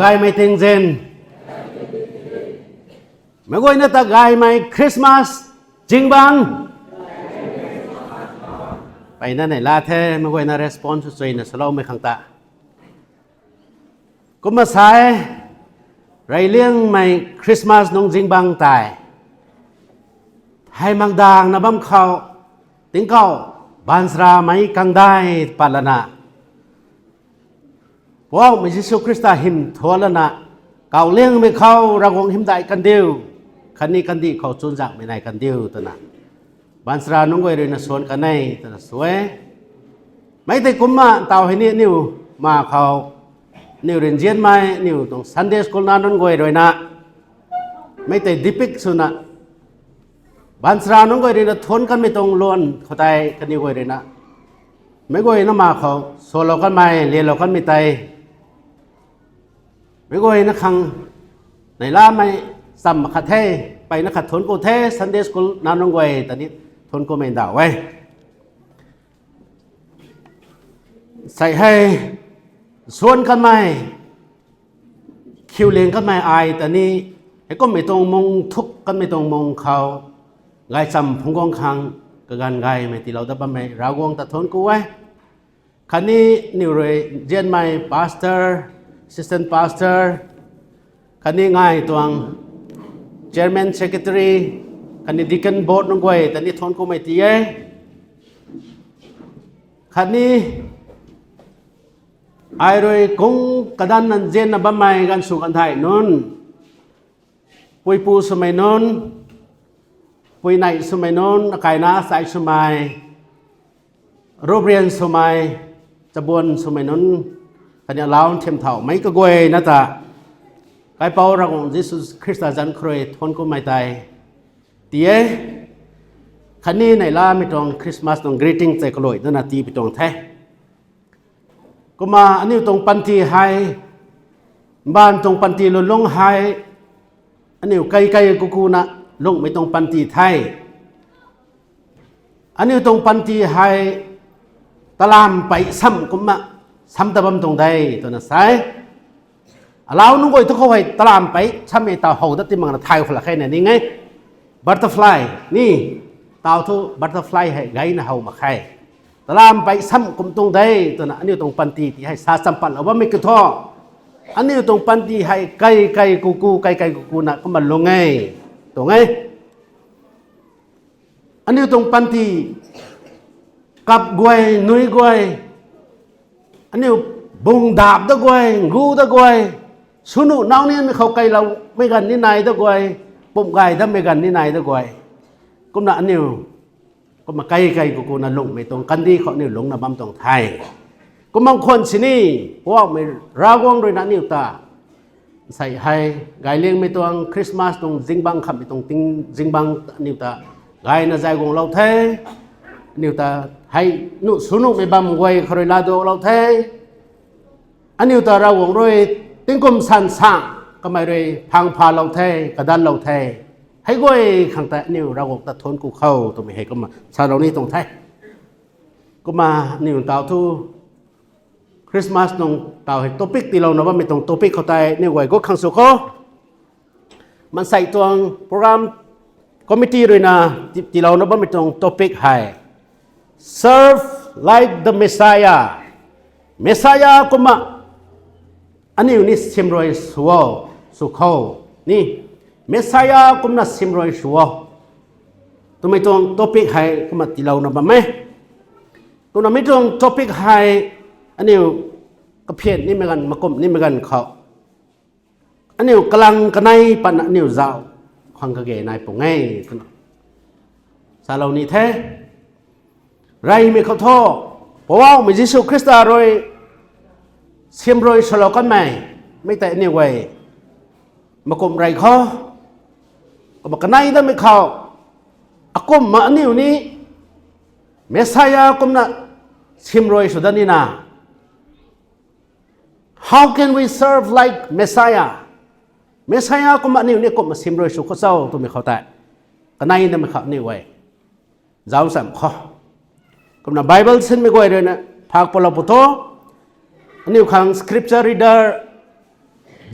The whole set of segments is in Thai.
gai mai ting zen mai goi na ta gai mai Christmas jing bangไปนั่นไหนลาเทไม่กวยน่า response สุดๆนะสโลว์ไม่ขังตาก็มาสายไรเลี้ยงไม่คริสต์มาสน้องจิงบังตายให้มังดางนะบัมเขาติ้งเขาบานสราไม่กังได้ปาลนะเพราะไม่ใช่สุคริสต์หิมทัวละนะเก่าเลี้ยงไม่เขาระวงหิมได้กันเดียวคันนี้กันดีเขาจุนจักไม่ได้กันเดียวตัวน่ะบานสราน้องกวยเรียนส่วนกันในตัวน่ะสวยไม่ได้กุมมาเต่าให้นี่นิวมาเขานิวเรียนเจียนไหมนิวตรงซันเดย์สกูลนั้นน้องกวยด้วยนะไม่ได้ดิพิกสุนะบานสราน้องกวยเรียนทนกันไม่ตรงล้วนเขาใจกันนิวกวยด้วยนะไม่กวยน้ำมาเขาโซโลกันไม่เรียนเรากันไม่ไตไม่กวยนะครั้งในล่าไม่สัมขัดเทไปนะขัดทนกูเทซันเดย์สกูลนั้นน้องกวยตอนนี้ทนกูไม่ด่าไว้ใส่ให้ส่วนกันไหมคิวเลงกันไหมอายแต่นี้ไอ้ก็ไม่ตรงมงทุกกันไม่ตรงมงเขาไงจำพงกองคังก็กันไงไม่ที่เราได้บ้างไหมเราวงตัดทนกูไว้คันนี้นิวเรเจนไหมพาสเตอร์แอสซิสแตนต์พาสเตอร์คันนี้ไงตัวเจอร์แมนเซคเรตารีคันนี้ดิคันบอร์ดน้องกวยแต่นี้ทนกูไม่ตีเอคันนี้ไอ้รวยคงกระดานนั้นเจนนับไม่กันสุกันไทยนนปุยปูสมัยนนปุยในสมัยนนไก่นาสายสมัยรูปเรียนสมัยจะบวนสมัยนนคันนี้เราเทียมเท่าไม่ก็กวยนะตาไก่เป่ารักของยิสุคริสต์จันทร์ครวยทนกูไม่ตายตีเอคันนี้ในล่าไม่ต้องคริสต์มาสต้องกรีตติ้งใจกลอยนั่นนาทีไปตรงแท้ก็มาอันนี้ตรงปันทีไฮบ้านตรงปันทีลงไฮอันนี้ไกลๆกูนะลงไม่ตรงปันทีไทยอันนี้ตรงปันทีไฮตะลามไปซ้ำก็มาซ้ำตะบำตรงใดตัวนั้นไซเรานุ่งก็ทุกคนให้ตะลามไปซ้ำไอ้ตาหูตัดที่มังไทยคนละแค่นี้นี่ไงบัตเตอร์ฟลายนี่ตาทุบัตเตอร์ฟลายให้ไงนะหูมาใครตลามไปซ้ำกุมตรงใดตัวนั้นอันนี้ตรงปันตีที่ให้สาสัมปันเอาว่าไม่กระท้ออันนี้ตรงปันตีให้ไก่กูไก่กูนะก็มันลงไงตรงไงอันนี้ตรงปันตีกับกวยนุยกวยอันนี้บุงดาบตะกวยงูตะกวยสุนุน้องนี่ไม่เขาไก่เราไม่กันนี่นายตะกวยปุ่มไก่ถ้าไม่กันนี่นายตะกวยก็น่ะอันนี้ก็มาไกลกูนะลงไม่ตรงกันดีเขาเนี่ยลงนะบัมตรงไทยก็บางคนสินี่เพราะว่าไม่ราวงด้วยนะนิวตาใส่ให้ไกเลี้ยงไม่ตรงคริสต์มาสตรงจิงบังขับไม่ตรงติงจิงบังนิวตาไกน่ะใจกงเราเทนิวตาให้นุสุนุไม่บัมไว้คอยลาโดเราเทอันนิวตาราวงด้วยติงกุมสันสังก็ไม่เลยพังพาเราเทกระดานเราเทให้ก้อยขังแต่นิวเราก็ตัดทนกูเข้าตัวไม่ให้ก็มาชาเรานี่ตรงไทยก็มานิวเต่าทูคริสต์มาสตรงเต่าให้ตัวปิกตีเราเนาะว่าไม่ตรงตัวปิกเขาแต่นิวไว้ก็ขังสุขมันใส่ตัวโปรแกรมคอมมิตี้เลยนะตีเราเนาะว่าไม่ตรงตัวปิกให้ serve like the Messiah Messiah ก็มาอันนี้นี่เซมรอยสัวสุขนี่เมสายากุมนัสซิมรอยชัวตัวไม่ตรงท็อปิกให้กุมติลาวนะบ้างไหมตัวนั้นไม่ตรงท็อปิกให้อันนี้กระเพียนนี่เหมือนกันมากรมนี่เหมือนกันเขาอันนี้กำลังกันในปันอันนี้เจ้าขังกระเกยนายปุ่งไงสาเรานี่แท้ไรไม่เขาท้อเพราะว่ามิจิสุคริสต์อร่อยเสียมรอยสโลกันไหมไม่แต่นี่ไว้มากรมไรเขาก็บอกกันในได้ไม่เข้าอากุมมาอันนี้อยู่นี่เมสายากุมนะชิมรอยสุดานี่นะ How can we serve like Messiah Messiah กุมอันนี้อยู่นี่กุมมาชิมรอยสุขเศร้าตัวไม่เข้าแต่กันในได้ไม่เข้านี่ไว้เจ้าสามข้อกุมนะไบเบิลเส้นไม่กวยเลยนะภาคปลาปุโตอันนี้ขัง Scripture Reader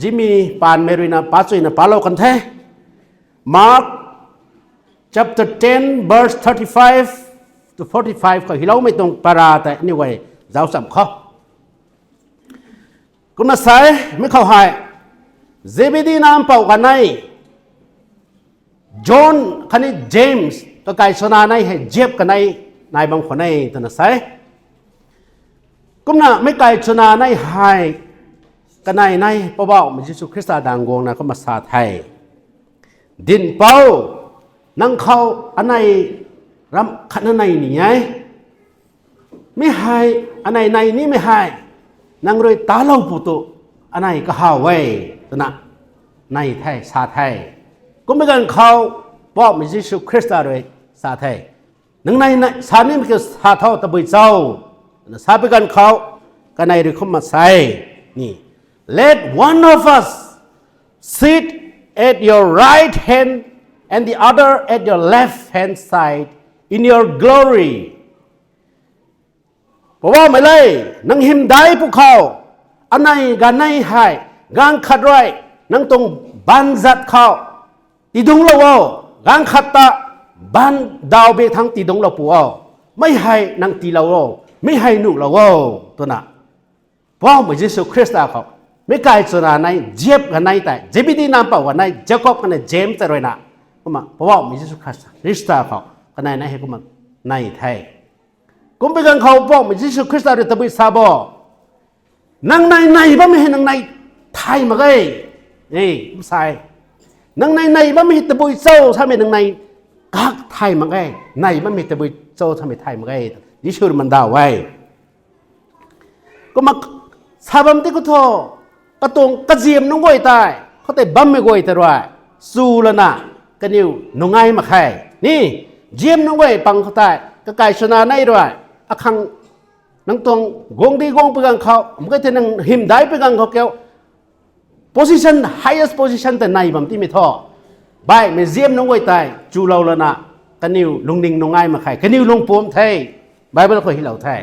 จิมีปานเมรินาปาซุยนะปาโลกันแท้ Mark chapter 10 verse 35 to 45 ก็ฮิเราไม่ต้องปาราแต่นี่ไว้เจ้าสำข้อกุณมาใส่ไม่เข้าหายเซเบดีนามเป่ากันในจอห์นคันนี้เจมส์ก็ไกลชนะในให้เจ็บกันในนายบางคนในตัวนั้นใส่กุณน่ะไม่ไกลชนะในให้กันในพระบ่าวมิจิสุคริสต์ดังกงนะก็มาสาไทยดินเป่านั่งเขาอันไหนรำขันอันไหนนี่ไงไม่ให้อันไหนในนี่ไม่ให้นั่งรวยตาเล่าปุตุอันไหนก็หาไว้ตัวน่ะในไทยสาไทยก็ไม่กันเขาบอกมิจิสุคริสต์เลยสาไทยนั่งในสานี่มันคือสาเท่าตะบุยเจ้าสาไปกันเขากันในหรือเขามาใส่นี่ Let one of us sit at your right hand and the other at your left hand side in your glory เพราะว่าไม่เลยนังหิมได้พวกเขาอันไหนกันไหนให้กางขัดไว้นังตรงบันจัดเขาตีดงเราเอากางขัดตาบันดาวเบทั้งตีดงเราปูเอาไม่ให้นังตีเราเอาไม่ให้หนุเราเอาตัวน่ะเพราะเหมือนยิสุคริสต์เขาไม่ไกลส่วนไหนเจ็บกันไหนแต่เจ็บดีน้ำเปล่ากันไหนเจ้าก็กันไหนเจมส์แต่เลยนะก็มาเพราะว่ามิจิสุคริสต์เขากันไหนให้ก็มาในไทยก็เป็นการเขาบอกมิจิสุคริสต์เราตะบิซาบอนังในบ้าไม่ให้นังในไทยมาเลยนี่ไม่ใช่นังในบ้าไม่ให้ตะบิโซ่ถ้าไม่นังในกักไทยมาเลยในบ้าไม่ตะบิโซ่ถ้าไม่ไทยมาเลยยิชูมันดาวไว้ก็มาสาบัมที่เขาทอกระตงกระเจียมน้องก้อยตายเขาแต่บัมไม่ก้อยแต่ว่าสู้แล้วนะกันอยู่น้องไงมาใครนี่เจียมน้องก้อยปังเขาตายก็ไก่ชนะในด้วยอะคังนังตรงกงดีกงไปกันเขามันก็จะนังหิมได้ไปกันเขาเกี่ยว position highest position แต่ในบัมที่ไม่ทอใบไม่เจียมน้องก้อยตายจูเราแล้วนะกันอยู่ลงดิ่งน้องไงมาใครกันอยู่ลงปวมไทยใบไม่ต้องคอยให้เราไทย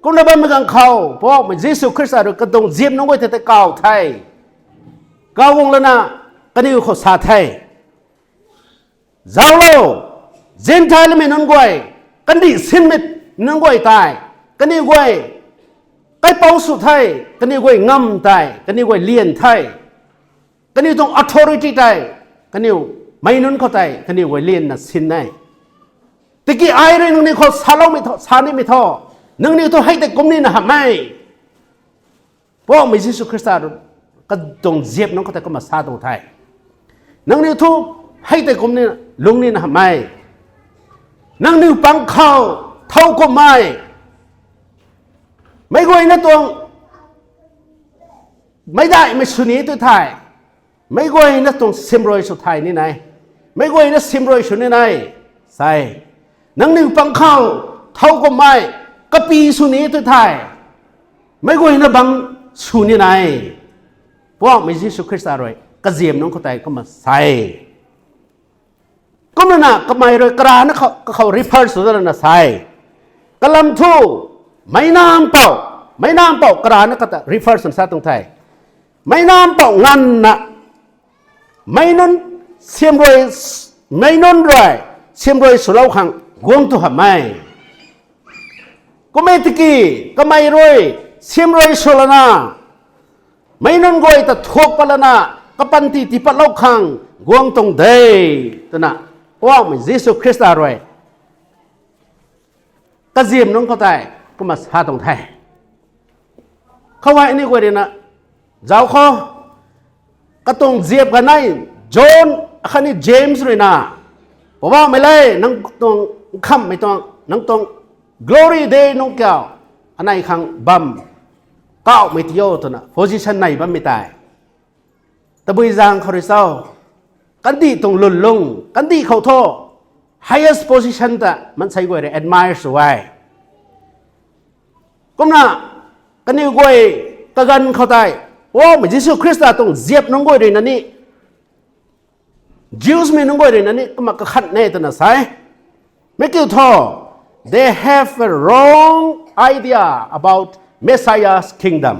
ก็ในบ้านเมืองเขาเพราะมันยิสุคริสต์ก็ต้องเจียมน้องไว้แต่เก่าไทยเก่าวงแล้วนะก็นี่เขาสาไทยเจ้าโลเจนไทยแล้วไม่น้องไว้กันดิสินไม่น้องไว้ตายกันนี่ไว้ใกล้เป้าสุดไทยกันนี่ไว้งำตายกันนี่ไว้เลียนไทยกันนี่ต้อง authority ไทยกันนี่ไม่น้องเขาตายกันนี่ไว้เลียนน่ะสินได้ตะกี้ไอ้เรื่องนี้เขาสาเราไม่ทอสานี่ไม่ทอนังนี้ต้องให้แต่กลุ่มนี้นะไม่เพราะมิจิสุคริสต์ก็ต้องเจ็บน้องเขาแต่ก็มาซาตรงไทยนังนี้ทุกให้แต่กลุ่มนี้ลุงนี่นะไม่นังนี้ปังเข้าเท่าก็ไม่กลัวนะตัวไม่ได้ไม่สุนีตัวไทยไม่กลัวนะตัวซิมโรยสุดไทยนี่ไงไม่กลัวนะซิมโรยสุดนี่ไงใช่นังนี้ปังเข้าเท่าก็ก็ปีสุนีตัวไทยไม่กลัวนะบังสุนีไงเพราะมิจิสุคริสต์อะไรก็เจียมน้องเขาแต่ก็มาใส่ก็มันน่ะก็ไม่เลยกระนั้นเขา refer สุดแล้วนะใส่กะลำทูไม่น้ำเป่ากระนั้นก็จะ refer สุดซะตรงไทยไม่น้ำเป่างันนะไม่นนเสียมรวยไม่นนรวยเสียมรวยสุดเล่าขังกวงตัวไม่ก็ไม่ตะกี้ก็ไม่รวยเสียมรวยสุดละนะไม่นนรวยแต่ทุกปละนะก็ปันติที่ปัดเล่าขังกวงตรงเดย์ตัวน่ะว่ามันยิสุคริสต์อะไรก็เจียมน้องเขาแต่ก็มาหาตรงไทยเขาว่าอันนี้ก็ดีนะเจ้าเขาก็ต้องเจียบกันในจอห์นคันนี้เจมส์เลยนะเพราะว่าไม่เลยนั่งตรงคำไม่ต้องนั่งตรง glory day น้องเกี่ยวอันไหนขังบัมก้าวไม่เที่ยวตัวน่ะ position ไหนบัมไม่ตายแต่บุญจางเขาได้เศร้ากันดีตรงหล่นลงกันดีเขาโทษ highest position แต่มันใช้กว่าเลย admire สวยก็น่ะกันนี่กวยตะกันเขาตายโอ้ไม่ยิสุคริสต์ต้องเจ็บน้องกวยเลยนั่นนี่ Jews ไม่น้องกวยเลยนั่นนี่ก็มาขัดแน่ตัวน่ะใช่ไม่เกี่ยวทอ they have a wrong idea about Messiah's kingdom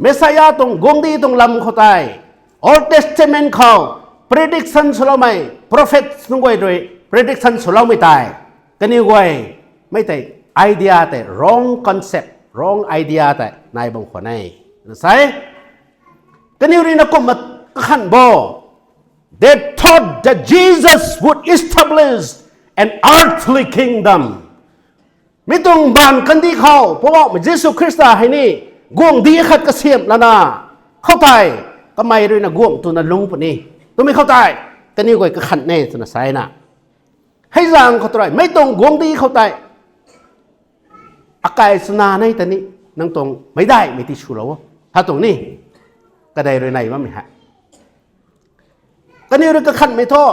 เมสายาตรงกงดีตรงลำเขาตาย Old Testament เขา prediction สุลาไม่ prophet นุ่งไว้โดย prediction สุลาไม่ตายกันนี่ไว้ไม่แต่ไอเดียแต่ wrong concept wrong idea แต่นายบางคนให้ใช่กันนี่รีนักก็มาขันบ่ They thought that Jesus would establish an earthly kingdom ไม่ต้องบานกันที่เขาเพราะว่าพระเยซูคริสต์ให้นี่กวงดีขัดกระเสียมแล้วนะเข้าใจก็ไม่เลยนะกวงตัวนั้นลงปนี้ตัวไม่เข้าใจกันนี่ก็ขันแน่ตัวนั้นใส่นะให้ร่างเขาตัวไม่ต้องกวงดีเข้าใจอากาศสนาในแต่นี้นั่งตรงไม่ได้ไม่ติดชูเราถ้าตรงนี้ก็ได้เลยไหนว่าไม่ฮะก็นี่เรื่องก็ขันไม่ท้อ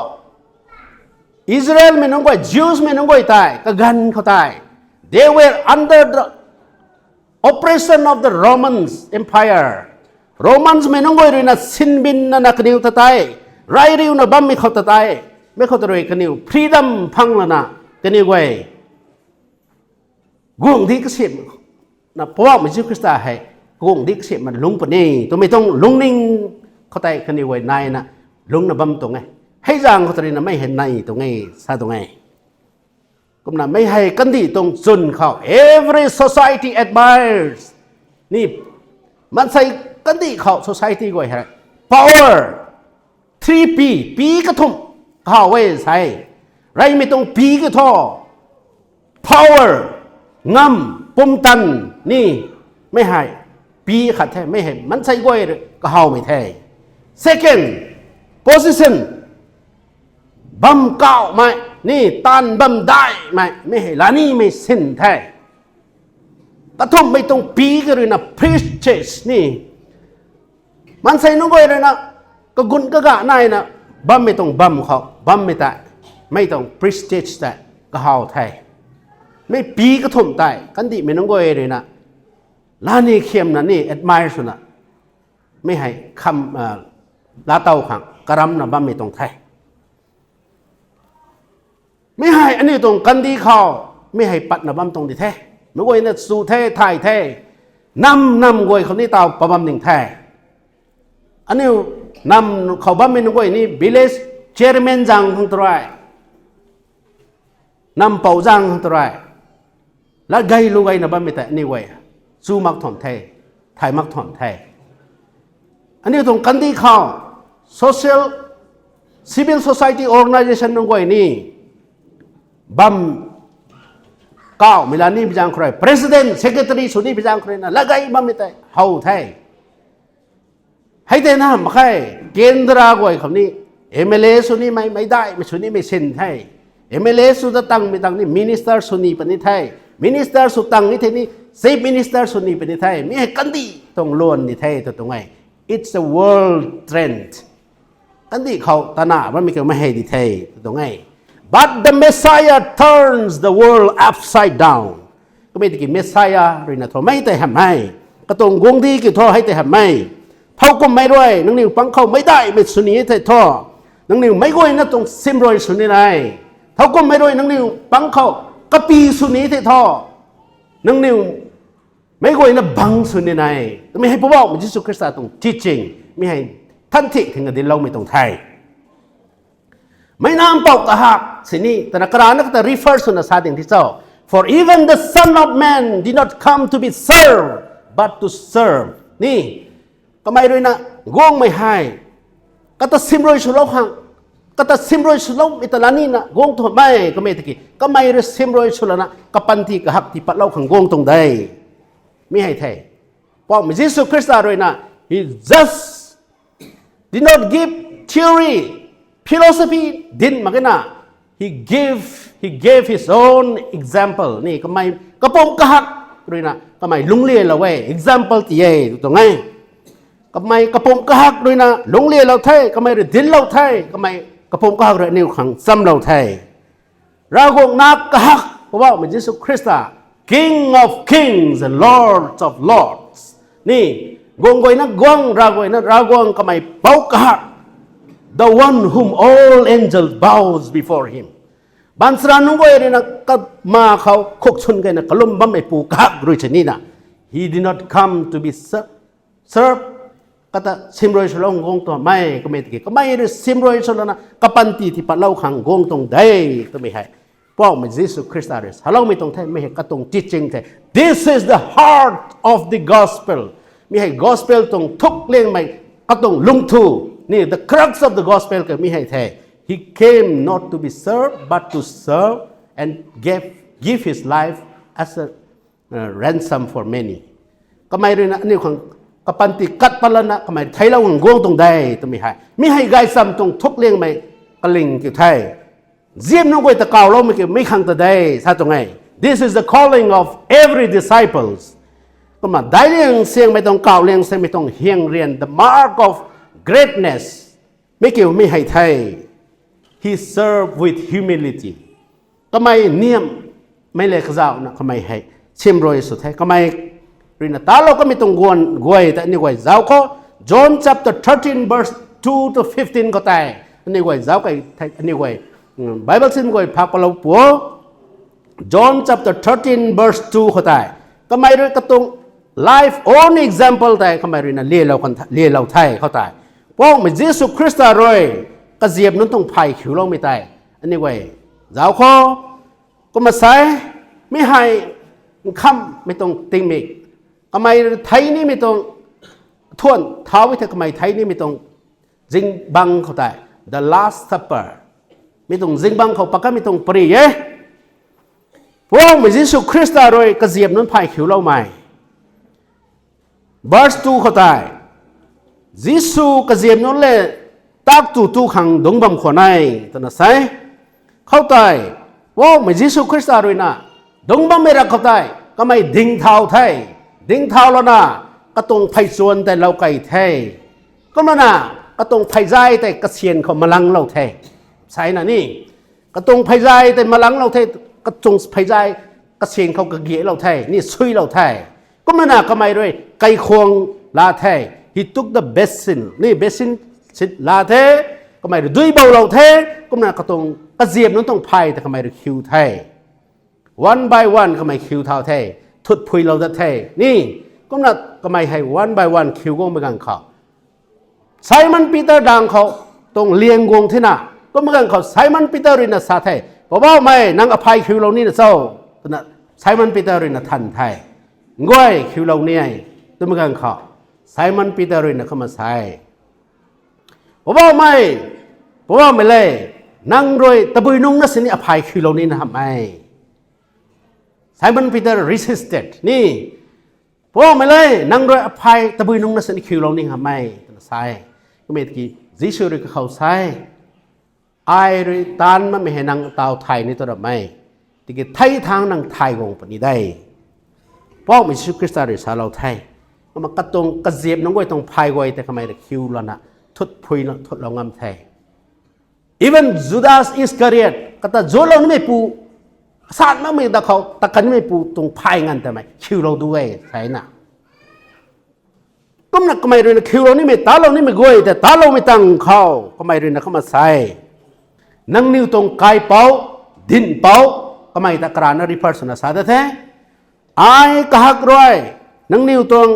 อิสราเอลไม่น้องก้อยยิวส์ไม่น้องก้อยตายก็กันเขาตาย they were under the oppression of the Romans Empire Romans ไม่น้องก้อยเลยนะสินบินนะนักนิวตายไรริวนะบัมไม่เขาตายไม่เขาตายกันนิว freedom พังแล้วนะกันนิวก้อยกวงดีก็เสียนะเพราะว่ามันชื่อคริสต์ให้กวงดีก็เสียมันลุงปนี้ตัวไม่ต้องลุงนิ่งเขาตายกันนิวก้อยนายนะลุงนะบัมตรงไงให้ร่างเขาตายนะไม่เห็นในตรงไงซาตรงไงก็นะไม่ให้กันดีตรงจุนเขา every society admires นี่มันใส่กันดีเขา society ก้อยฮะ power 3P ปีกระทุ่มเขาไว้ใส่ไรไม่ต้องปีกระท่อ power งำปุ่มตันนี่ไม่ให้ปีขัดแท้ไม่เห็นมันใส่ก้อยก็เขาไม่แท้ second position บัมเก้าไหมนี่ตันบัมได้ไหมไม่ให้ลานี่ไม่สิ้นแท้กระทุ่มไม่ต้องปีกันเลยนะ priestess นี่มันใส่นุ่งก้อยเลยนะก็กุนก็กะนายนะบัมไม่ต้องบัมเขาบัมไม่ได้ไม่ต้อง priestess แต่ก็เขาแท้ไม่ปีกระทุ่มได้กันดิไม่นุ่งก้อยเลยนะลานี่เข้มนะนี่ admire สุดนะไม่ให้คำลาเต้าขังกระรำนะบัมไม่ต้องแท้ไม่ให้อันนี้ตรงกันดีเขาไม่ให้ปัดนะบัมตรงดีแท้ไม่ก้อยนะสู่แท้ไทยแท้นำก้อยเขานี่เต้าประบัมหนึ่งแท้อันนี้นำเขาบัมไม่นุ่งก้อยนี่ village chairman จังทั้งตัวไรนำเป่าจังทั้งตัวไรแล้วไกลลูกไกลนะบัมไม่แต่นี่ก้อยสู้มักถอนแท้ไทยมักถอนแท้อันนี้ตรงกันดีเขา social civil society organization นุ่งก้อยนี่บัมเก้าเวลานี้พิจารณาใคร president secretary สุดนี้พิจารณาใครนะแล้วไงบัมไม่แต่เฮาไทยให้แต่นะมาใครเกณฑ์ราก้อยคำนี้ MLA สุดนี้ไม่ได้ไม่สุดนี้ไม่เซ็นไทย MLA สุดตั้งไม่ตั้งนี่ minister สุดนี้เป็นไทย minister สุดตั้งนี่ที่นี่ chief minister สุดนี้เป็นไทยมีให้กันดีต้องล้วนนี่ไทยตัวตรงไง it's a world trend กันดีเขาตาหน้ามันไม่เคยไม่ให้ดีไทยตัวตรงไงBut the Messiah turns the world upside down ก็ไม่ได้กิน Messiah หรือนะทอไม่แต่ทำไมก็ตรงกงดีกี่ทอให้แต่ทำไมเขาก็ไม่ด้วยนังนิวปังเขาไม่ได้ไม่สุนีแต่ทอนังนิวไม่ก้อยนะตรงซิมรอยสุนีไหนเขาก็ไม่ด้วยนังนิวปังเขากะปีสุนีแต่ทอนังนิวไม่ก้อยนะบังสุนีไหนไม่ให้พระบอกมันยิสุคริสต์ตรง teaching ไม่ให้ท่านที่ถึงกับเดินเราไม่ตรงไทยไม่นำเป่ากะหักสินี่แต่นักการนักแต่ refer สุนทรที่เจ้า for even the son of man did not come to be served but to serve นี่ก็ไม่ด้วยนะง่วงไม่ให้ก็ตัดซิมรอยสุลขังก็ตัดซิมรอยสุลอิตาลานี่นะง่วงตัวไม่ก็ไม่ตะกี้ก็ไม่ได้ซิมรอยสุลนะก็ปันที่กะหักที่ปัดเล่าขังง่วงตรงใดไม่ให้แท้เพราะมิจิสุคริสต์ด้วยนะ he just did not give theory philosophy ดินมากันนะ he gave his own example นี่ก็ไม่กระปงกะหักด้วยนะก็ไม่ลุงเลี้ยเราไว้ example ที่เย่ตรงไงก็ไม่กระปงกะหักด้วยนะลุงเลี้ยเราไทยก็ไม่ดินเราไทยก็ไม่กระปงกะหักเรื่องนิ้วขังซ้ำเราไทยเราคงนักกะหักเพราะว่ามันยิสุคริสต์ King of Kings and Lord of Lords นี่กงกวยนักกวงเรากวยนักเรากวงก็ไม่เป่ากะหักThe one whom all angels bows before him บันสรานุกเอรินะก็มาเขาคกชนกันนะกลุ่มบัมไอปูกักรู้ชนิดนะ he did not come to be serve kata simroi solong gong to mai ko met ki ko mai re simroi solona kapanti ti palau khang gong tong dai to me hai pok me Jesus Christ ares halau me tong thai me he katong teaching thai this is the heart of the gospel me hai gospel tong thuk leng mai katong lung thu ni the crux of the gospel ke me hai thai he came not to be served but to serve and give his life as a ransom for many ko mai re na ni khang kapanti kat palana kamay thailaw ng gong tong day to mi hay gai sam tong thuk leng mai kaling ki thai ziem no goi ta kaw lo mi ki mi khang ta day sa tong ai this is the calling of every disciples kama dai leng siang mai tong kaw leng se mi tong hiang rian the mark of greatness mi ki mi hay thai he served with humility kamay niam mai le khaw na kamay hay chim roi su thai kamay Rina talo kami tong guay ta ni guay zao ko John chapter 13 verse 2 to 15 ko tay ni guay zao kay ni guay Bible sin guay pakpalaw po John chapter 13 verse 2 ko tay kamay rin katong life own example tay kamay rin na lilaw tay ko tay po may Jesus Christ roy kaziyab nun tong pai kiulong mi tay ni guay zao ko kumasay mi hay kham mi tong tingmik kamay thai ni mi tong thon thao wi the kamay thai ni mi tong jing bang ko tai the last supper mi tong jing bang ko pakka mi tong pri ye po mi Jesus Christ roi ka ziep nun phai khiu lo mai verse 2 ko tai Jesus ka ziep nun le tak tu khang dong bam kho nai ta na sai khau tai po mi Jesus Christ roi na dong bam me ra khau tai kamay ding thao thai ding thao lo na katong phai chuan tai lau kai thai ko na katong phai jai tai ka sien kho malang lo thai sai na ni katong phai jai tai malang lo thai katong phai jai ka sien kho ka gie lo thai ni sui lo thai ko na kamai roi kai khong la thai he took the basin ni basin sit la thai kamai dui bau lo thai ko na katong ka jiep nun tong phai ta kamai khiu thai one by one kamai khiu thao thaiทุดพุยเราจะเทนี่ก็นัดก็ไม่ให้ one by one คิวกงไปกันเขาไซมอนปีเตอร์ดังเขาตรงเลียงกงที่น่ะก็เหมือนกันเขาไซมอนปีเตอร์รินสาเทบอกว่าไม่นังอภัยคิวเรานี่นะเจ้านะไซมอนปีเตอร์รินทันไทยง่วยคิวเราเนี่ยตัวเหมือนกันเขาไซมอนปีเตอร์รินเข้ามาใส่บอกว่าไม่เลยนั่งรวยตะบุยนุ่งนั่นสินี่อภัยคิวเรานี่นะทำไมSimon Peter resisted นี่พวกไม่เลยนั่งรอยอภัยตะบุยนุ่งนัสนิคิวเรานี่ทำไมตัวใส่ก็ไม่ตะกี้จิชูริก็เขาใส่ไอริตานมันไม่เห็นนางตาวไทยนี่ตัวแบบไม่ตะกี้ไทยทางนางไทยวงปนิได้พวกมิชิคริสต์ริสาเราไทยก็มากระตงกระเจียบน้องก้อยตรงพายก้อยแต่ทำไมตะคิวเราน่ะทุดพุยทุดเรางำไทย even Judas Iscariot ก็แต่โจเราไม่ปูศาสตร์มันไม่ตะเขาตะกันไม่ปูตรงพายงานแต่ไม่คิวเราด้วยใช่น่ะก็มันก็ไม่รู้นะคิวเรานี่ไม่ตาเรานี่ไม่กวยแต่ตาเราไม่ตั้งเขาก็ไม่รู้นะเขามาใส่นั่งนิ้วตรงกายเป้าดินเป้าก็ไม่ตะกรานะรีเพอร์สนะสาธแท้ไอ้กะฮักรวยนั่งนิ้วตรง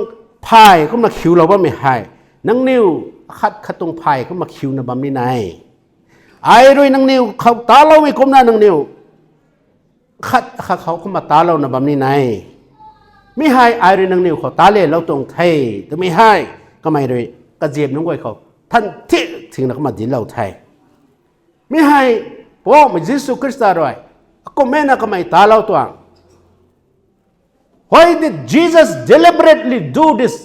พายก็มาคิวเราว่าไม่ให้นั่งนิ้วขัดตรงพายก็มาคิวนะบัมนี่ไหนไอ้รวยนั่งนิ้วเขาตาเราไม่ก้มหน้านั่งนิ้วขัดเขาก็มาตาเรานะบัมนี่ไหนไม่ให้ไอรินังนิวเขาตาเล่เราตรงไทยแต่ไม่ให้ก็ไม่เลยกระเจี๊ยบน้องก้อยเขาท่านที่ถึงเราก็มาดินเราไทยไม่ให้เพราะมันยิสุคริสต์ด้วยก็แม่น่ะก็ไม่ตาเราตัว Why did Jesus deliberately do this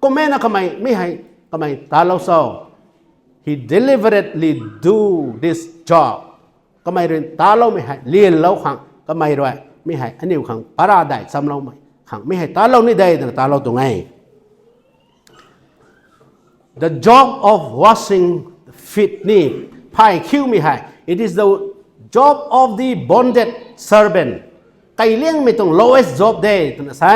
ก็แม่น่ะก็ไม่ให้ก็ไม่ตาเราเศร้า He deliberately do this jobก็ไม่เรียนตาเราไม่ให้เรียนเราขังก็ไม่ด้วยไม่ให้อันนี้ขังปาราได้ซ้ำเราไม่ขังไม่ให้ตาเรานี่ได้แต่ตาเราตรงไหน The job of washing feet นี่พายคิวไม่ให้ It is the job of the bonded servant ไก่เลี้ยงไม่ตรง lowest job ได้ตัวนั้นใช่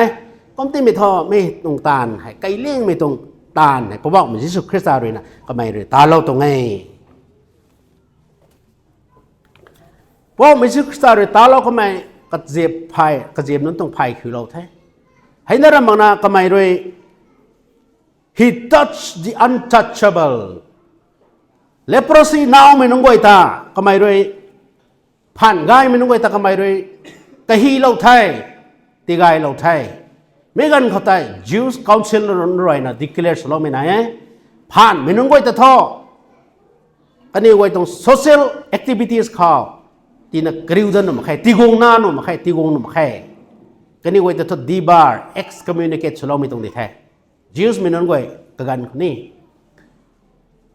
ก้มตีไม่ทอไม่ตรงตาลให้ไก่เลี้ยงไม่ตรงตาลให้เพราะว่ามันยิสุคริสต์เลยนะก็ไม่เลยตาเราตรงไหนเพราะไม่ใช่คริสต์เลยตาเราก็ไม่กระเจี๊ยบพายกระเจี๊ยบนั้นต้องพายคือเราแท้ให้นั่นมันนะก็ไม่เลย he touched the untouchable leprosy now mai nong goi ta kamai roi phan gai mai nong goi ta kamai roi ta hi lo thai ti gai lo thai megan khotai Jews council roi na declare lo mai na phan mai nong goi ta tho ani goi tong social activities khaw ti na kriu dan no khai ti gong na no khai ti gong no khai kani goi ta tho dibar excommunicate lo mai tong di khai Jews mai nong goi ka gan ni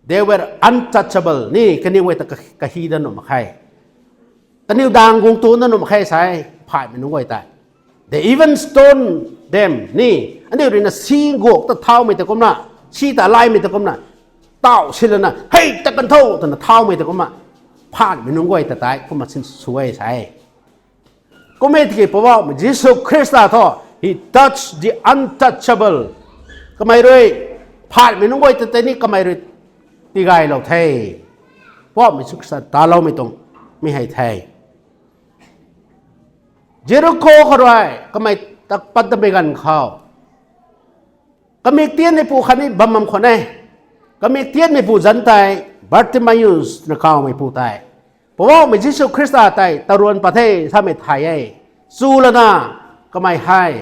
they were untouchable ni kani goi ta ka hi dan no khai kani dang gong tu na no khai sai phai mai nong goi ta they even stone them ni ani ri na si gok ta thau mai ta kom na si ta lai mai ta kom na tao sila na hey ta kan thau ta na thau mai ta kom ma phan mai nong goi ta tai kom ma sin suai sai ko me ti po wa Jesus Christ ta tho he touched the untouchable kamai roi phan mai nong goi ta ni kamai roi ti gai lo thai po mi suk sa ta lo mai tong mi hai thai Jericho khoroi kamai tak pat ta began khao kamik tien ni pu khani bamam khone kamik tien ni pu jan tai Bartimaeus na khao mai pu tai pawa mai Jesus Christ ta tai taruan pathe sa mai thai ai su la na kamai hai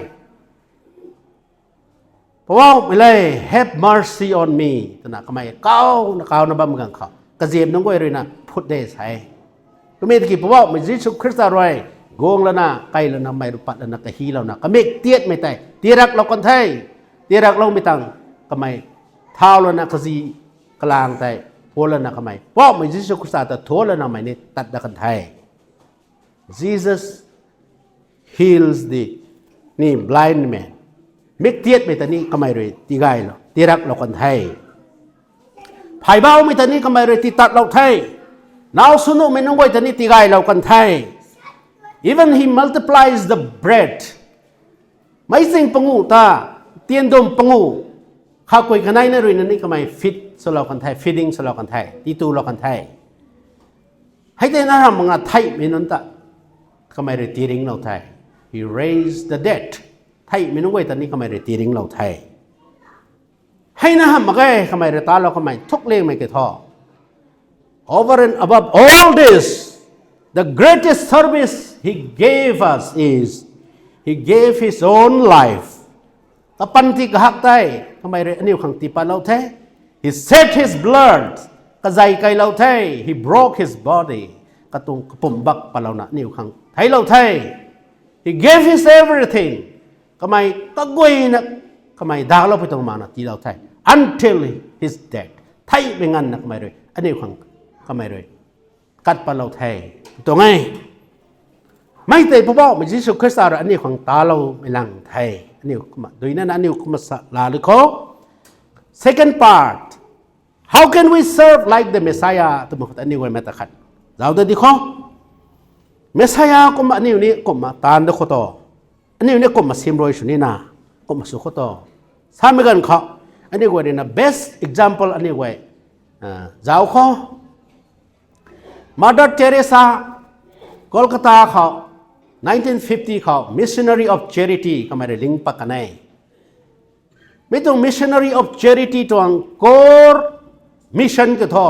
pawa mai lai have mercy on me tana kamai kau na bam gang khao ka jem nong goi ri na phut de sai kamik ki pawa mai Jesus Christ ta roi gong la na kai la na mai rupat la na ka hi la na kamik tiet mai tai tirak lo kon thai tirak lo mi tang kamai thao la na kazi klang tai pola na kamai po mai Jesus Christ ta thola na mai ni tat da kan thai Jesus heals the ni blind man mik tiet mai ta ni kamai roi ti gai lo tirak lo kon thai phai bao mai ta ni kamai roi ti tat lo thai now sunu mai nong goi ta ni ti gai lo kan thai even he multiplies the bread mai sing pangu ta tien dom pangu kha koi kanai na roi na ni kamai fit solo kan thai feeding solo kan thai ti tu lo kan thai hai te na ram nga thai me non ta kamai re ti ring lo thai he raised the dead thai me nong goi ta ni kamai re ti ring lo thai hai na ham ma kai kamai re ta lo kamai thok leng mai ke tho over and above all this the greatest service he gave us is he gave his own life tapan ti kahak tai kamai re aniu khang ti pa lo the he shed his blood ka zai kai lo the he broke his body ka tung pum bak pa lo na niu khang thai lo the he gave his everything kamai ka goi na kamai da lo pi tong ma na ti lo the until his death thai be ngan na kamai re aniu khang kamai re kat pa lo the to ngai mai te po ba mi Jesus Christ ara aniu khang ta lo me lang thai aniu ma doi na aniu kuma sa la li kho second part how can we serve like the Messiah to mo aniu wai mata khat zaw da di kho Messiah ko ma aniu ni ko ma tan da kho to aniu ni ko ma sim roi su ni na ko ma su kho to sa me gan kho aniu wai na best example aniu wai zaw kho Mother Teresa Kolkata kho 1950 kho missionary of charity kamare ling pa kanai mitong missionary of charity to ang core mission ka tho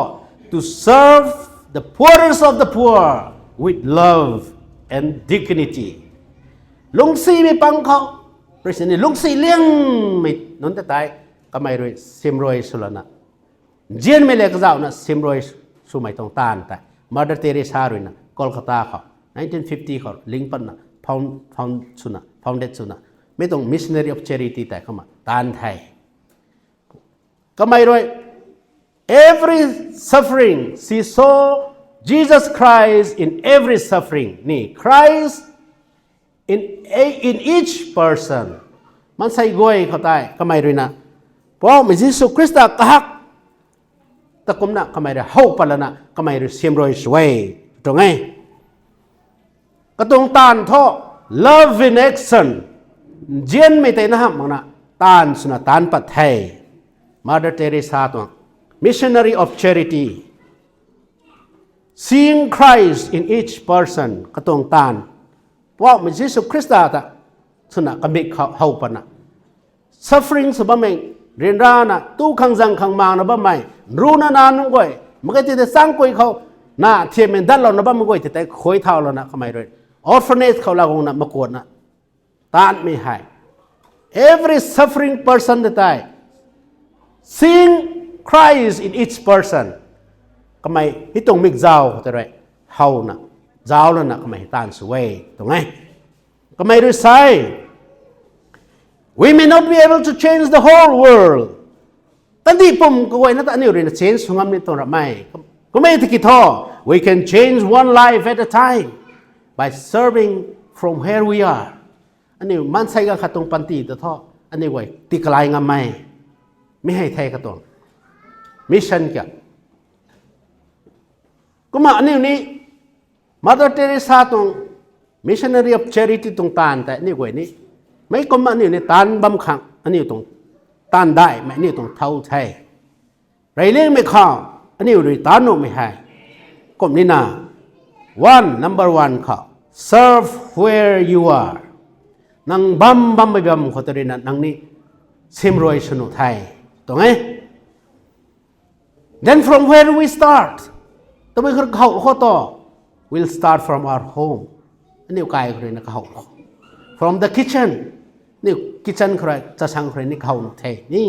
to serve the poorest of the poor with love and dignity lungsi mi pang kho present lungsi liang mi non ta tai kamai roi simroi sulana jien me le ka zaw na simroi su mai tong tan ta Mother Teresa roi na Kolkata kho 1950 kho ling pan na founded suna me tong missionary of charity ta khama tan thai kamai roi every suffering she saw Jesus Christ in every suffering ni Christ in each person man sai goi khotai kamai roi na po me Jesus Christ ta kahak ta kumna kamai re hau palana kamai re simroi swai to ngai katong tan tho love in action jien me te na ham na tan suna tan pat thai Mother Teresa to missionary of charity seeing Christ in each person katong tan wa Jesus Christ ta suna kamik hau pana suffering sa ba me เรียนรานะตู้ขังจังขังมางนะบ้าไม่รู้นานๆก้อยมันก็จะสร้างก้อยเขาน่าเทียมเป็นดันเรานะบ้ามันก้อยแต่คอยเท่าเรานะทำไมเลยออร์ฟเนสเขาลากงนะมากวดนะตานไม่หาย every suffering person that I seeing Christ in each person ทำไมที่ตรงมิกเจ้าแต่ไรเฮานะเจ้าแล้วนะทำไมตานสวยตรงไหนทำไมรู้ใส่ we may not be able to change the whole world ตั้งที่ผมก็ไว้นะแต่อันนี้เรียน change ของมันไม่ตรงหรือไม่ก็ไม่ติดท่อ we can change one life at a time by serving from where we are อันนี้มันใส่กับขัดตรงปันตีแต่ท่ออันนี้ไว้ติกลายงามไม่ให้ไทยขัดตรงมิชชั่นกันก็มาอันนี้มาดอร์เทเรซาตรง missionary of charity ตรงตานแต่นี่ไว้นี่ไม่ก็มาอันนี้ตานบำคังอันนี้ตรงตานได้ไม่นี่ตรงเท่าไทยไรเลี้ยงไม่ข้าวอันนี้ริตานุไม่ให้ก็นี่นะ number one ข้าว serve where you are นังบัมไม่บัมเขาตัวนี้นะนังนี้ซิมรวยสนุไทยตรงไหน then from where do we start ตัวไม่เขาข้อต่อ we'll start from our home อันนี้กายเขาเลยนะเขา from the kitchen นี่ kitchen ใครจะสั่งใครนี่เขาไทยนี่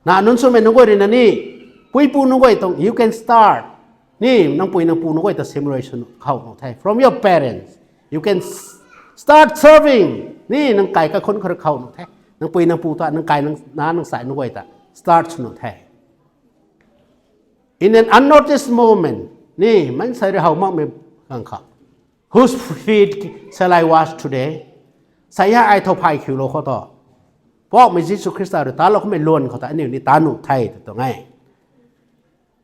นะนุ่นส่วนเป็นนุ่งก้อยเลยนะนี่ปุยปูนุ่งก้อยตรง you can start นี่นังปุยนังปูนุ่งก้อยแต่ ซิมรวยสนุเขาไทย from your parents you can start serving นี่นังไก่กับคนเขาไทยนังปุยนังปูตัวนังไก่นังสายนุ่งก้อยแต่ start สนุไทยin an unnoticed moment นี่มันใส่เรามากไม่กังขา whose feet shall I wash today ใส่ยาไอทอพายคิวโลเขาต่อเพราะไม่ใช่สุคริสต์หรือตาเราเขาไม่ล้วนเขาแต่อันนี้นี่ตาหนุไทยตัวไง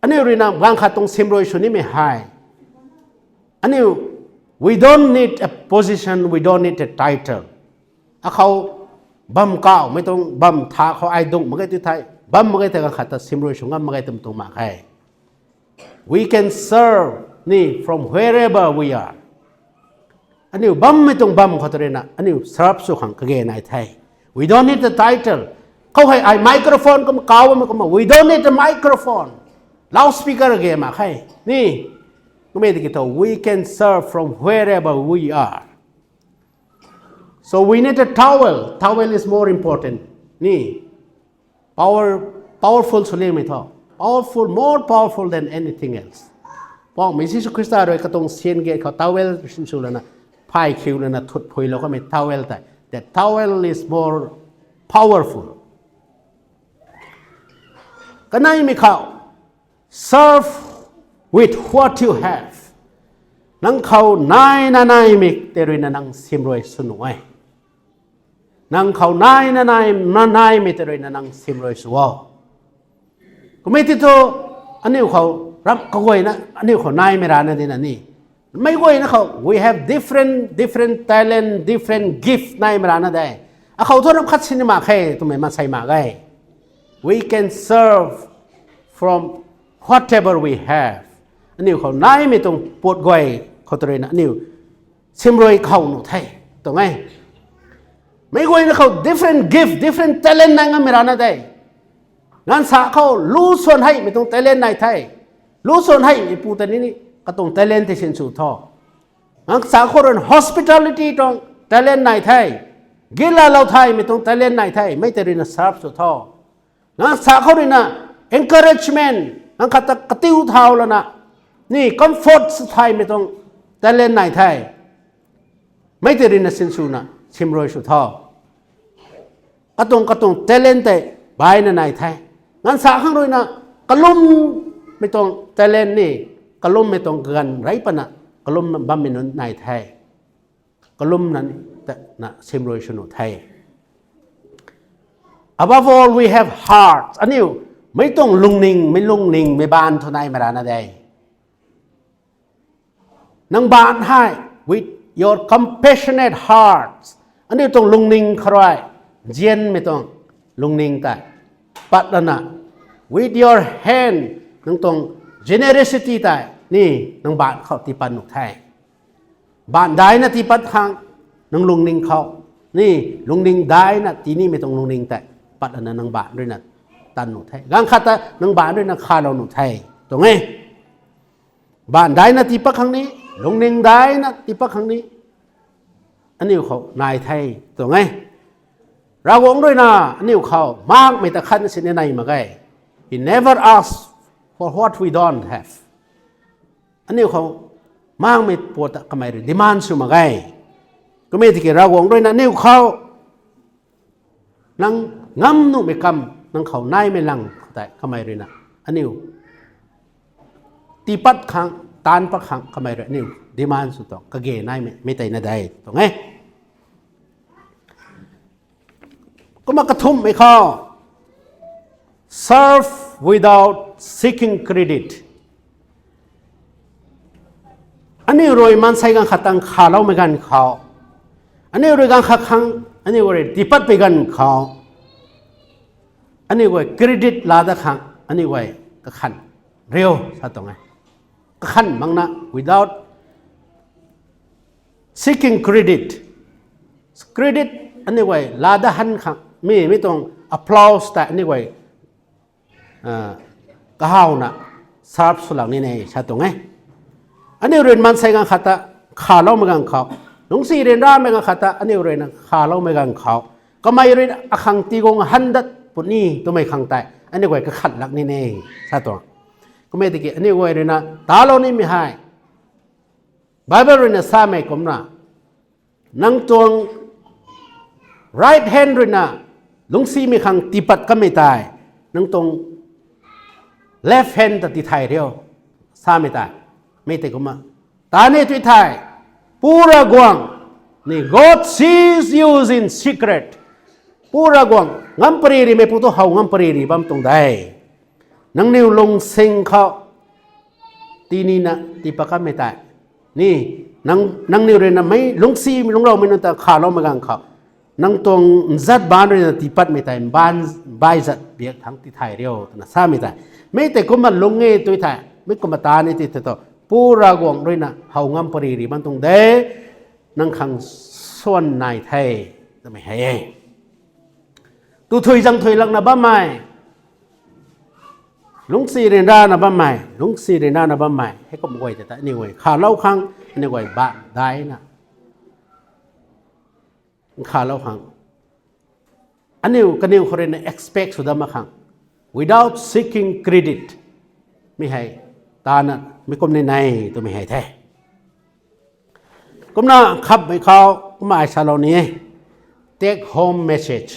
อันนี้เรื่องบางขาตรงซิมโรยชนี้ไม่หายอันนี้ we don't need a position we don't need a title เขาบัมก้าวไม่ต้องบัมท่าเขาไอดงมันก็ที่ไทยบัมมันก็แต่กันขาดแต่ซิมโรยชงมันก็เต็มตรงมาให้ we can serve นี่ from wherever we are อันนี้บัมไม่ต้องบัมเขาตัวเองนะอันนี้สรับสุขังก็เกณฑ์ในไทย we don't need the title เขาให้ไอไมโครโฟนก็มาเกามันก็มา we don't need the microphone loudspeaker ก็เกณฑ์มาให้นี่ก็ไม่ได้คิดว่า we can serve from wherever we are so we need a towel is more important นี่ powerful สุดเลยไม่ท้อpowerful more powerful than anything else เพราะไม่ใช่สุคริสต์โดยกระตงเซียนเกตเขา towel ชิมๆแล้วนะพายคิวแล้วนะทุดพุยแล้วก็ไม่ towel แต่ towel is more powerful ก็นั่นไม่เข้า serve with what you have นังเขานายมิกแต่ด้วยนังซิมรวยสนุยนังเขานายมิแต่ด้วยนังซิมรวยสวก็ไม่ติดตัวอันนี้เขารับเขาไว้นะอันนี้เขานายไม่ร้านนั่นนี่ไม่ไว้นะเขา we have different talent different gift นายไม่ร้านนั่นได้เขาทุกรับคัดสินมาแค่ตัวไม่มาใส่มาได้ we can serve from whatever we have อันนี้เขานายไม่ต้องปวดไว้เขาตัวนี้นะนี่ซิมรวยเขาหนูไทยตรงไงไม่ไว้นะเขา different gift different talent นายไม่ร้านนั่นได้งานสาเขารู้ส่วนให้ไม่ต้องแต่เล่นในไทยรู้ส่วนให้ไอ้ปูแต่นี้ก็ต้องแต่เล่นที่เชนสูท่องานสาเขาเรื่อง hospitality ต้องแต่เล่นในไทยกิลาเราไทยไม่ต้องแต่เล่นในไทยไม่แต่เรื่องสาบสุดท่องานสาเขาเรื่อง encouragement งานขัดกระติ้วเท้าแล้วนะนี่ comfort ไทยไม่ต้องแต่เล่นในไทยไม่แต่เรื่องเชนสูนะชิมรวยสุดท่อก็ต้องแต่เล่นแต่บายในไทยงานสาข้างด้วยนะกะลุ่มไม่ต้องแต่เล่นนี่กะลุ่มไม่ต้องเกินไรปะนะกะลุ่มบัมมินในไทยกะลุ่มนั้นแต่นะซิมโรยชนุไทย above all we have hearts อันนี้ไม่ต้องลุงนิ่งไม่บานเท่าไหร่มารานะได้นังบานให้ with your compassionate hearts อันนี้ต้องลุงนิ่งใครเจียนไม่ต้องลุงนิ่งแต่ปัดนะ with your hand นังตรง generosity แต่นี่นังบานเขาที่ปันหนุกไทยบานได้นะที่ปัดทางนังลุงนิ่งเขานี่ลุงนิ่งได้นะที่นี่ไม่ต้องลุงนิ่งแต่ป ปัดอันนั้นนางบาด้วยนะตันหนูไทยกังขัดนางบาด้วยนะคาเราหนูไทยตรงไงบ้านได้นะที่ปักครั้งนี้ลงเน่งได้นะที่ปักครั้งนี้อันนี้เขานายไทยตรงไงเราวงด้วยนะอันนี้เขามากไม่ตะคันสินในมาไง he never asks for what we don't have อันนี้เขามากไม่ปวดทำไมหรือ demand สุมาไงก็ไม่ที่เราวงด้วยนะนี่เขานังงำนุ่มไม่กำนังเขานายไม่ลังแต่ทำไมเลยนะอันนี้ตีปัดขังตานปักขังทำไมเลยนี่ demand สุดต่อก็เกยนายไม่แต่ในใดตรงไงก็มากระทุ่มไม่เข้า serve without seeking credit อันนี้รวยมันใส่กันขัดตังขาเราไม่กันเขาอันนี้รวยกันขัดขังอันนี้รวยติปัดไปกันเขาอันนี้รวยเครดิตลาดขังอันนี้รวยกระขันเร็วสัตว์ตรงไงกระขันมั้งนะ without seeking credit อันนี้รวยลาดหันขังไม่ต้อง applause แต่อันนี้รวยกระหาวนะทราบสุดหลังนี่ไงสัตว์ตรงไงอันนี้เรียนมันใส่กันขัดขาเล่าไม่กันเขาหลวงสี่เรียนร่าไม่กันขัดอันนี้เรียนขาเล่าไม่กันเขาก็ไม่เรียนขังตีกงหันดัดปุ่นนี่ตัวไม่ขังแต่อันนี้ไว้ก็ขัดหลักนี่เองสัตว์ตัวก็ไม่ตะกี้อันนี้ไว้เรียนตาเรานี่ไม่ให้ไบเบิลเรียนสามไม่กลมนะนั่งตัว right hand เรียนหลวงสี่ไม่ขังตีปัดก็ไม่ตายนั่งตรง left hand ตัดตีไทยเดียวสามไม่ตายไม่แต่ก็มาตาเนี่ยที่ไทยปูระกวางนี่ God sees you in secret ปูระกวางงั้นปรีรีไม่พูดตัวเขางั้นปรีรีบ้ามตรงได้นังนิวลงเซ็งเขาตีนี่นะตีปากกันไม่ตายนี่นังนิวเรนนะไม่ลงซีลงเราไม่นั่งแต่ขาเราไม่กังเขานังตรงจัดบ้านเรนตีปัดไม่ตายบ้านใบจัดเบียกทั้งที่ไทยเดียวนะซาไม่ตายไม่แต่ก็มาลงเงยตัวไทยไม่ก็มาตาเนี่ยที่ตัวปูรากวงด้วยนะเฮางำปรีรีมันตรงเด้นังขังส่วนนายไทยจะไม่ให้ตูถุยจังถุยลังนะบ้าไม่ลุงซีเรนดานะบ้าไม่ลุงซีเรนดานะบ้าไม่ให้ก็มวยแต่นี่เว้ยขาเล่าขังนี่เว้ยบ้าได้นะขาเล่าขังอันนี้กันนิวเขาเรียน expect สุดามาขัง without seeking credit ไม่ให้ตานะไม่ก้มในตัวไม่ให้แท้ก้มหน้าขับไปเขาก็มาไอ้ชาลานี้ take home message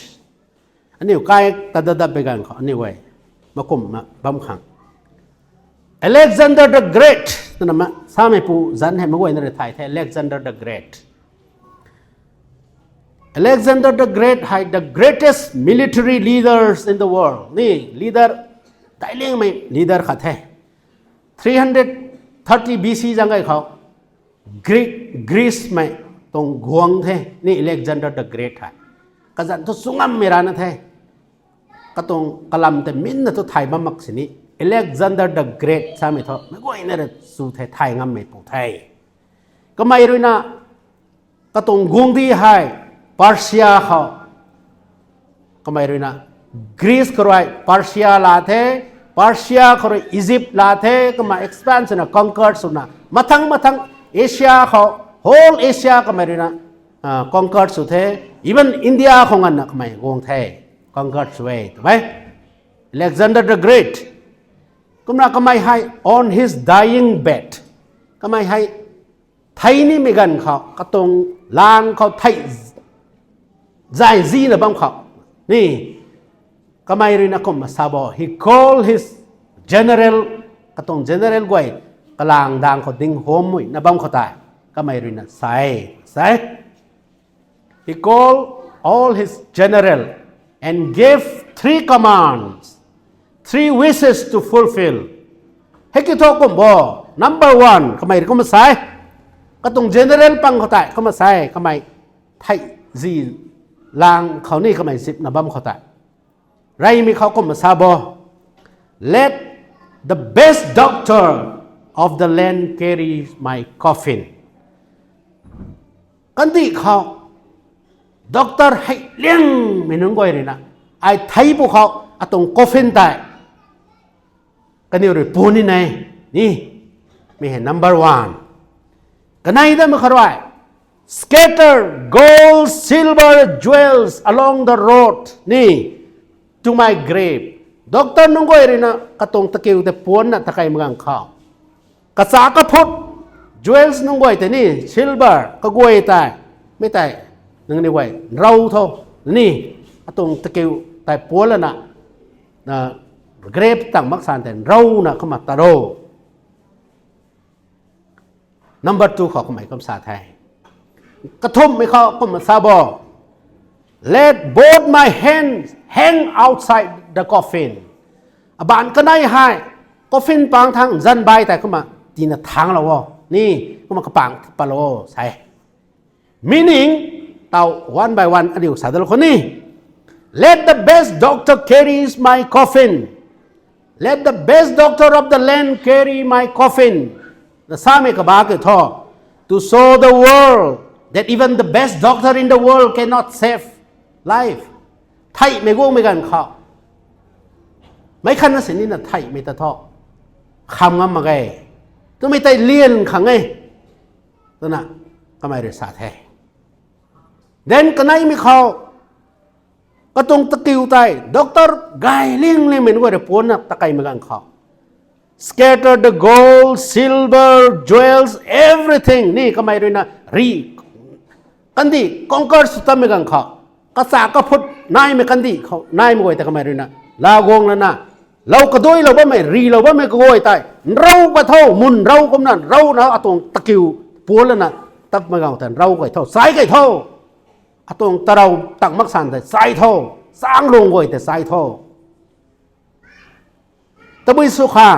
อันนี้ใกล้ตัดไปกันเขาอันนี้ไว้มาก้มมาบัมขัง Alexander the Great นั่นนะสามีผู้จันให้มาไว้ในไทยแท้ Alexander the Great Alexander the Great ให้ the greatest military leaders in the world นี่ leader ได้เลี้ยงไหม leader ขัดแท้330 BC จังไงเขากรีซไหมตรงกวงเทนี่ Alexander the Great ค่ะกษัตริย์ทุสุงามไม่รานะเทก็ตรงกลัมแต่มินนะทุไทยบ้ามักสินี่ Alexander the Great ใช่ไหมท่อไม่ก็อินเนอร์สู่ไทยงามไม่ปูไทยก็ไม่รู้นะก็ตรงกวงที่ให้ปาร์เซียเขาก็ไม่รู้นะกรีซก็ไรปาร์เซียลาเทPersia เขาอียิปต์ลาเทก็มา expansion นะ conquer สุดนะมาทั้งเอเชียเขา whole Asia ก็ไม่รู้นะconquer สุดเท even India ของกันนะก็ไม่วงเท conquer สุดถูกไหม Alexander the Great ก็ไม่ให้ on his dying bed ก็ไม่ให้ไทยนี่ไม่กันเขาก็ตรงลานเขาไทยใจซีนะบ้างเขานี่ก็ไม่รู้นะคุณมาซาบอ he called his general ก็ต้อง general กวยกลางดังเขาดิ้งโฮมมุยนะบ้างเขาตายก็ไม่รู้นะใส่ he called all his general and gave 3 commands 3 wishes to fulfill ให้กี่ทอกุมบ่ number 1ก็ไม่รู้ก็มาใส่ก็ต้อง general ปังเขาตายก็มาใส่ก็ไม่ไทยซีลางเขานี่ก็ไม่สิบนะบ้างเขาตายไรมีเขาก็มาซาบอ let the best doctor of the land carry my coffin กันที่เขาด็อกเตอร์ให้เลี้ยงไม่นึงก้อยเลยนะ ไอ้ไทยพวกเขาตรงกอฟินได้กันนี่เลยปูนี่ไงนี่ไม่เห็น number 1กันไหนได้มาขราย scatter gold silver jewels along the road นี่ to my grave ด็อกเตอร์นุ่งก้อยเลยนะกระตรงตะเกียวแต่ปวนนะตะไคร้เมืองข้าวกระสากระพุด jewels นุ่งก้อยแต่นี่ silver ก็ก้อยตายไม่ตายนึงนี่ไว้เราเท่านี่กระตรงตะเกียวแต่ปวนแล้วนะgrave ตั้งมักสานแต่เรานะเข้ามาตะโร number 2เขาก็หมายคำสาไทยกระทุ่มไม่เขาก็มาซาบอ let both my hands hang outside the coffin บานก็ได้ให้ coffin ปางทางจันใบแต่ก็มาตีนทางเราวะนี่ก็มากระปังปะโลใส่ meaning เต่า one by one อันเดียวสาธุคนนี้ let the best doctor carry my coffin let the best doctor of the land carry my coffin นะสามีกับบ้าเกิดท่อ to show the world that even the best doctor in the world cannot save life ไทยไม่โง่ไม่กันเขาไม่คันนั่นสินี่นะไทยไม่ตะท่อคำงั้นมาไงต้องไม่ได้เลี้ยนขังไงตัวน่ะก็ไม่ได้สาแท้เด่นกันไหนไม่เขาก็ตรงตะกิ้วไตด็อกเตอร์ไกเลี้ยงเลยเหมือนว่าเดี๋ยวปนนะตะไคร้ไม่กันเขา scatter the gold silver jewels everything นี่ก็ไม่ได้นะรีกันดีกองการสุดท้ายไม่กันเขากษัตริย์ก็พูดนายไม่กันดีเขานายไม่ไหวแต่ก็ไม่ได้นะลากงแล้วนะเราก็ด้วยเราว่าไม่รีเราว่าไม่ก็โวยตายเราก็เท่ามุนเราก็นั่นเรานะตรงตะกิ้วปวนแล้วนะตักไม่กันแต่เราก็เท่าสายก็เท่าตรงตะเราตักมักสันแต่สายเท่าสร้างลงโวยแต่สายเท่าตะบุยสุขา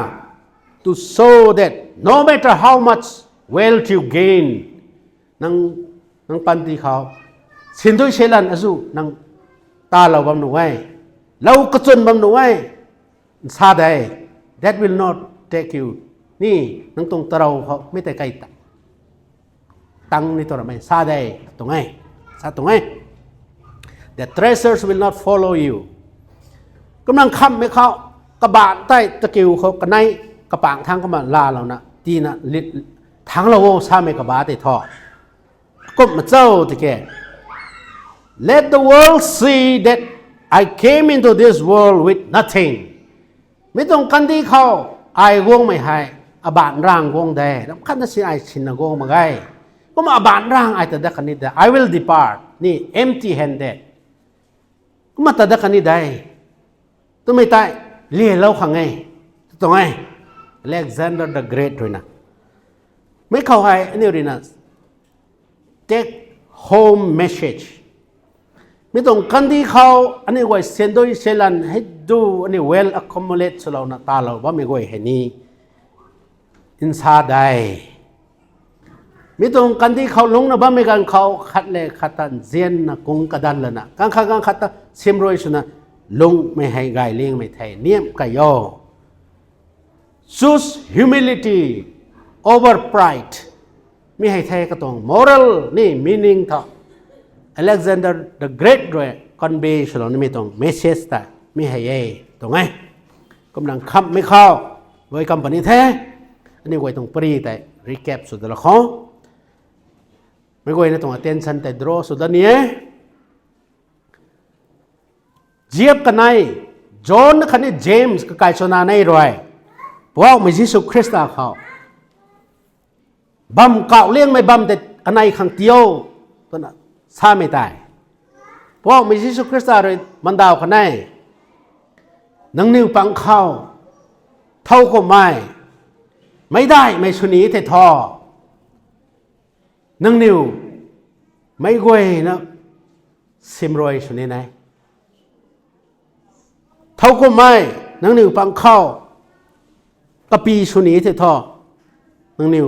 to show that no matter how much wealth you gain นังปันตีเขาสินด้วยเชลันอสูนังตาเราบำหนุไว้เรากระจนบำหนุไว้ซาได้ that will not take you นี่นังตรงตะเราเขาไม่แต่ไกลตังนี่ตัวเราไม่ซาได้ตรงไงซาตรงไง the treasures will not follow you กำลังคำไม่เขากระบาดใต้ตะเกียวเขากระไนกระปางทางก็มาลาเรานะตีนะทางเราซาไม่กระบาดได้ท่อก็มาเจ้าตะแก let the world see that I came into this world with nothing ไม่ต้องกันที่เขาไอ้วงไม่ให้อบานร่างวงได้แล้วขั้นนั้นสิไอ้ชินวงมาไงก็มาอบานร่างไอ้แต่ดักนี้ได้ I will depart นี่ empty handed ก็มาแต่ดักนี้ได้ต้องไม่ตายเลี้ยเราขังไงตรงไง Alexander the Great ด้วยนะไม่เข้าให้อันนี้เลยนะ take home message ไม่ต้องกันที่เขาอันนี้ไว้เซ็นด้วยเชลันให้ดูอันนี้ well accumulate สเราหน้าตาเราว่าไม่ไว้ให้นี่อินซาได้ไม่ต้องกันที่เขาลงนะบ้างไม่กันเขาขัดเลยขัดตันเซียนนะกงกระดันเลยนะกันขัดตันเสียมรวยสุนะลงไม่ให้ไกลเลี้ยงไม่ไทยเนี่ยกายอ choose humility over pride ไม่ให้ไทยก็ต้อง moral นี่ meaning ท่า Alexander the Great ด้วยคอนเบย์ฉลองนี่ไม่ต้อง message แต่ไม่ให้เย่ตรงไงกำลังคำไม่เข้าไว้คำปณิแท้อันนี้ไว้ต้องปรีแต่ recap สุดละข้อไม่ไว้นะต้อง attention แต่ draw สุดนี้เจียบกันในจอห์นคันนี้เจมส์ก็กลายชนะในรวยเพราะว่ามิสุคริสต์เขาบัมเก่าเลี้ยงไม่บัมแต่อันไหนขังเตียวตัวนั้นซาไม่ตายเพราะมิสุคริสต์เลยมันดาวกันในนังนิวปังเข้าเท่าก็ไม่ได้ไม่ชนีแต่ทอนังนิวไม่กวยนะซิมรวยชนีไหนเท่าก็นังนิวปังเข้ากะปีชุนีเท่าท่อนังนิว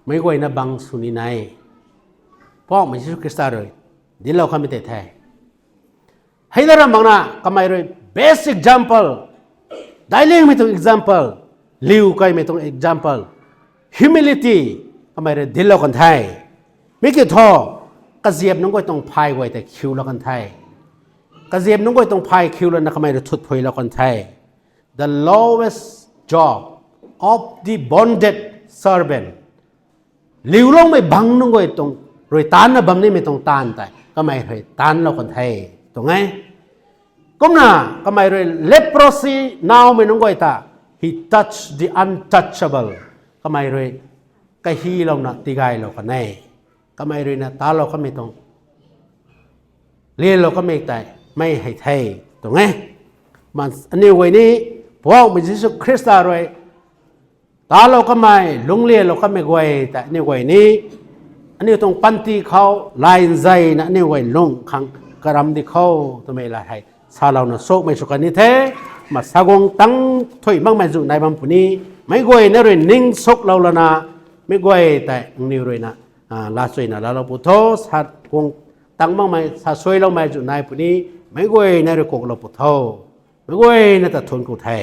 ไม่กวยนะบังชุนีไหนเพราะไม่ใช่คริสต์เลยดิเราคำไม่แต่แท้ให้เราบังนะก็ไม่เลย best example ได้เลี้ยงไม่ต้อง example ลิวก็ไม่ต้อง example humility ก็ไม่เลยดิเราคนไทยไม่เกี่ยวท่อกระเจียบน้องก็ต้องพายไว้แต่คิวเราคนไทย กะเจียมนงกวยตรงภายคิวแล้วนะก็ไม่ได้ทุดถอยแล้วคนไทย the lowest job of the bonded servant ลิวลงไม่บังนงกวยตรงรวยตานนะบังนี่ไม่ตรงตานแต่ก็ไม่รวยตานแล้วคนไทยตรงไงก็น่ะก็ไม่รวย leprosy now ไม่นงกวยตา he touched the untouchable ก็ไม่รวยก็ฮีเรานะตีไกเราคนไหนก็ไม่รวยนะตาเราก็ไม่ตรงเรียนเราก็ไม่แต่ไม่ให้ไทยตรงไงมันอันนี้ไว้นี้พวกมิจิสุคริสต์อะไรตาเราก็ไม่ลงเรียนเราก็ไม่ไว้แต่นี่ไว้นี้อันนี้ตรงปันตีเขาลายใจนะนี่ไว้ลงขังกระรำที่เขาตัวไม่ละให้ชาเรานะโศกไม่สุกันนี่เทมาสากงตั้งถอยมั่งไม่จุในบางปุ่นี้ไม่ไว้ในเรื่องนิ่งโศกเราละนะไม่ไว้แต่นี่เรื่องนะลาสวยนะลาเราปุโธสากงตั้งมั่งไม่สาสวยเราไม่จุในปุ่นี้ไม่ไว้ในเรื่องของเราปุโธไม่ไว้ในแต่ทุนกูไทย